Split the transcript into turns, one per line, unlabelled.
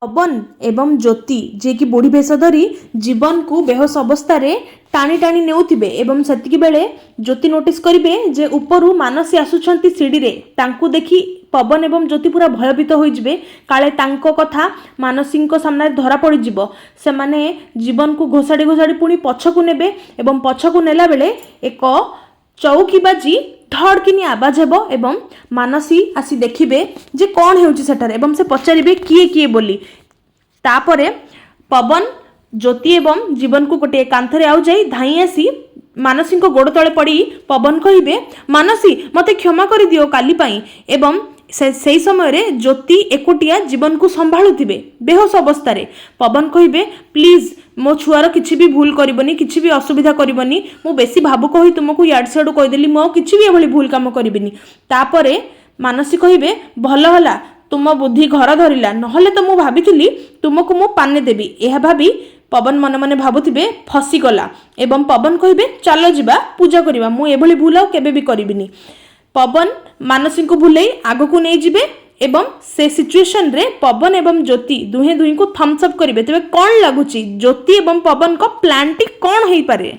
पवन एवं ज्योति जे कि बुढ़ी भेष धरी जीवन को बेहोश अवस्था टाणी टाणी नेउथिबे एवं सेतिकी बेले ज्योति नोटिस करिवे जे उपरु मानसी आसुछंती सीढ़ी रे तांकु देखि पवन एवं ज्योति पूरा भयभीत हो जिवे काले तांको कथा मानसी सामने धरा पड़ जिवो से माने जीवन को घोषाड़ी घोषाड़ी पुणी पछकु नेबे एवं पछकु नेला बेले एक चौकी बाजी धड़किनी आवाज हेबो एवं मानसी आसी देखिबे जे कौन हेउची सेठारे एवं से पचारिबे किए किए बोली तापरे पवन ज्योति एवं जीवन को गोटे कांथरे आउ जाई धाई आसी मानसी गोड़ तले पड़ी पवन कहिबे मानसी मते क्षमा कर दियो काली पाई एवं से समय रे ज्योति एकोटिया जीवन को संभाळुथिबे बेहोश अवस्था रे पवन कहिबे प्लीज मो छुआर किछि भी भूल करबनी किछि भी असुविधा करबनी मु बेसी भावुक होई तुमको याड सेडू कहि देली मो किछि भी एभली भूल काम करबिनी तापरे मानसी कहिबे भलो हला तुम बुद्धि घर धरिला नहले तो मु भाबिथिली तुमको मु पाने देबी एहा भाबी पवन मन मन भाबुथिबे फसीगला एवं पवन कहिबे चलो जिबा पूजा करिबा मु एभली भूल आ केबे भी करबिनी पवन मानसी को भूलई आग को नहीं जिबे एवं से सिचुएशन रे पवन एवं ज्योति दुहे दुही को थम्स अप करिवे तेबे कोन लागुची ज्योति एवं पवन को प्लान टी कोन हेई पारे।